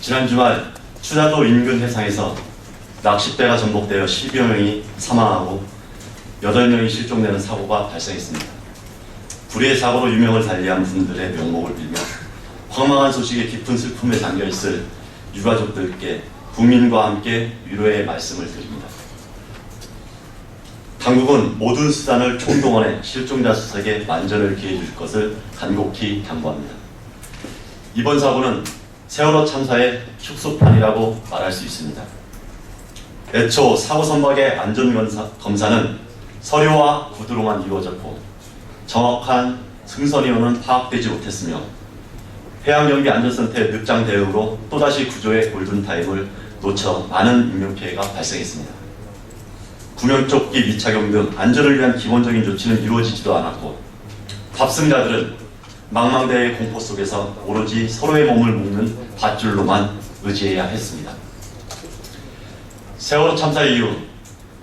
지난 주말 추자도 인근 해상에서 낚싯배가 전복되어 10여 명이 사망하고 8명이 실종되는 사고가 발생했습니다. 불의의 사고로 유명을 달리한 분들의 명복을 빌며 황망한 소식에 깊은 슬픔에 잠겨있을 유가족들께 국민과 함께 위로의 말씀을 드립니다. 당국은 모든 수단을 총동원해 실종자 수색에 만전을 기해 줄 것을 간곡히 당부합니다. 이번 사고는 세월호 참사의 축소판이라고 말할 수 있습니다. 애초 사고 선박의 안전검사는 서류와 구두로만 이루어졌고 정확한 승선인원은 파악되지 못했으며 해양경비안전센터의 늑장 대응으로 또다시 구조의 골든타임을 놓쳐 많은 인명피해가 발생했습니다. 구명조끼 미착용 등 안전을 위한 기본적인 조치는 이루어지지도 않았고 탑승자들은 망망대해의 공포 속에서 오로지 서로의 몸을 묶는 밧줄로만 의지해야 했습니다. 세월호 참사 이후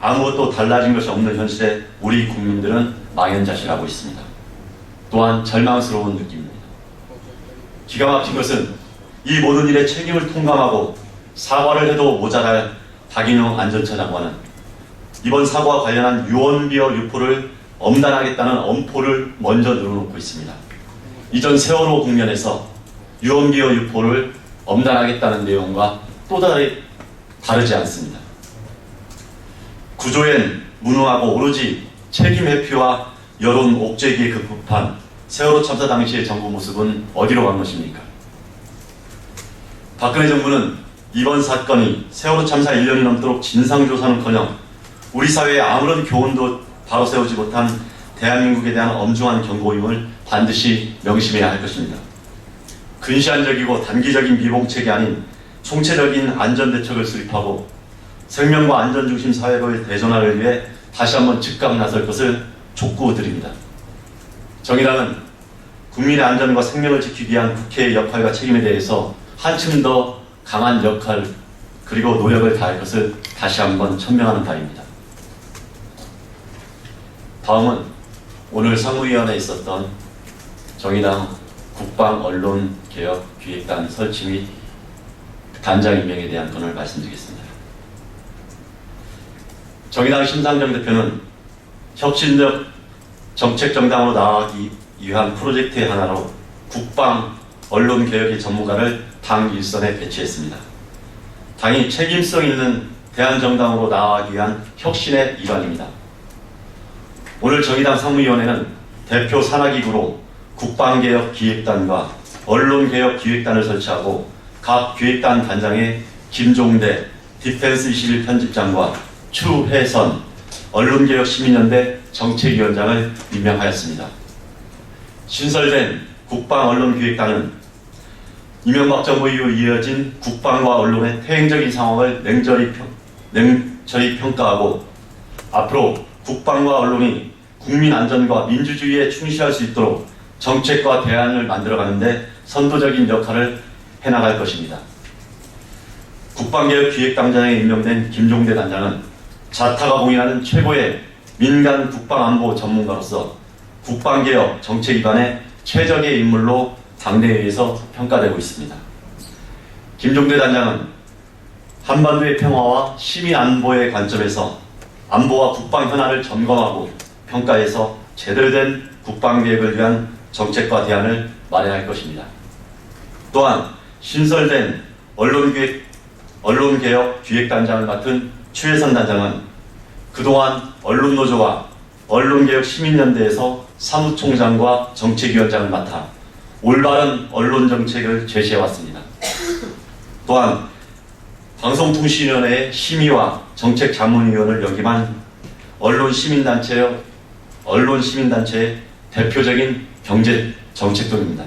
아무것도 달라진 것이 없는 현실에 우리 국민들은 망연자실하고 있습니다. 또한 절망스러운 느낌입니다. 기가 막힌 것은 이 모든 일에 책임을 통감하고 사과를 해도 모자랄 박인영 안전처 장관은 이번 사고와 관련한 유언비어 유포를 엄단하겠다는 엄포를 먼저 늘어놓고 있습니다. 이전 세월호 국면에서 유언비어 유포를 엄단하겠다는 내용과 또 다르지 않습니다. 구조엔 무능하고 오로지 책임 회피와 여론 옥죄기에 급급한 세월호 참사 당시의 정부 모습은 어디로 간 것입니까? 박근혜 정부는 이번 사건이 세월호 참사 1년이 넘도록 진상조사는커녕 우리 사회에 아무런 교훈도 바로 세우지 못한 대한민국에 대한 엄중한 경고임을 반드시 명심해야 할 것입니다. 근시안적이고 단기적인 미봉책이 아닌 총체적인 안전대책을 수립하고 생명과 안전중심 사회의 대전화를 위해 다시 한번 즉각 나설 것을 촉구드립니다. 정의당은 국민의 안전과 생명을 지키기 위한 국회의 역할과 책임에 대해서 한층 더 강한 역할 그리고 노력을 다할 것을 다시 한번 천명하는 바입니다. 다음은 오늘 상무위원회에 있었던 정의당 국방언론개혁기획단 설치 및 단장 임명에 대한 건을 말씀드리겠습니다. 정의당 심상정 대표는 혁신적 정책정당으로 나아가기 위한 프로젝트의 하나로 국방 언론개혁의 전문가를 당 일선에 배치했습니다. 당이 책임성 있는 대한정당으로 나아가기 위한 혁신의 일환입니다. 오늘 정의당 상무위원회는 대표 산하기구로 국방개혁기획단과 언론개혁기획단을 설치하고 각 기획단 단장에 김종대 디펜스 21 편집장과 추혜선 언론개혁시민연대 정책위원장을 임명하였습니다. 신설된 국방언론기획단은 이명박 정부 이후 이어진 국방과 언론의 태행적인 상황을 냉철히 평가하고 앞으로 국방과 언론이 국민 안전과 민주주의에 충실할 수 있도록 정책과 대안을 만들어가는 데 선도적인 역할을 해나갈 것입니다. 국방개혁기획단장에 임명된 김종대 단장은 자타가 공인하는 최고의 민간 국방안보 전문가로서 국방개혁 정책 기반의 최적의 인물로 당내에서 평가되고 있습니다. 김종대 단장은 한반도의 평화와 시민 안보의 관점에서 안보와 국방 현안을 점검하고 평가해서 제대로 된 국방개혁을 위한 정책과 대안을 마련할 것입니다. 또한 신설된 언론개혁기획단장을 맡은 추혜선 단장은 그동안 언론노조와 언론개혁시민연대에서 사무총장과 정책위원장을 맡아 올바른 언론정책을 제시해왔습니다. 또한 방송통신위원회의 심의와 정책자문위원을 역임한 언론시민단체의 대표적인 경제정책동입니다.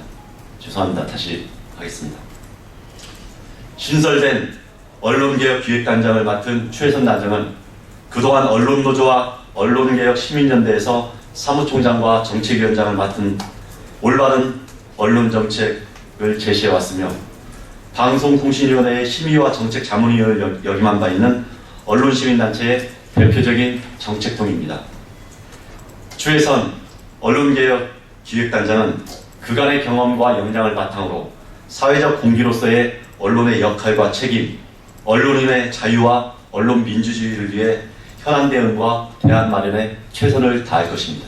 죄송합니다. 다시 하겠습니다. 신설된 언론개혁기획단장을 맡은 추혜선 단장은 그동안 언론노조와 언론개혁시민연대에서 사무총장과 정책위원장을 맡은 올바른 언론정책을 제시해왔으며 방송통신위원회의 심의와 정책자문위원을 역임한 바 있는 언론시민단체의 대표적인 정책통입니다. 추혜선 언론개혁기획단장은 그간의 경험과 역량을 바탕으로 사회적 공기로서의 언론의 역할과 책임, 언론인의 자유와 언론 민주주의를 위해 현안 대응과 대안 마련에 최선을 다할 것입니다.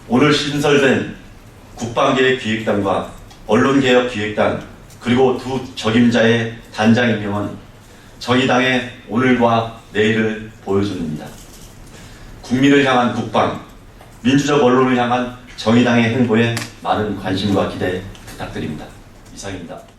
오늘 신설된 국방계획기획단과 언론개혁기획단 그리고 두 적임자의 단장 임명은 정의당의 오늘과 내일을 보여줍니다. 국민을 향한 국방, 민주적 언론을 향한 정의당의 행보에 많은 관심과 기대 부탁드립니다. 이상입니다.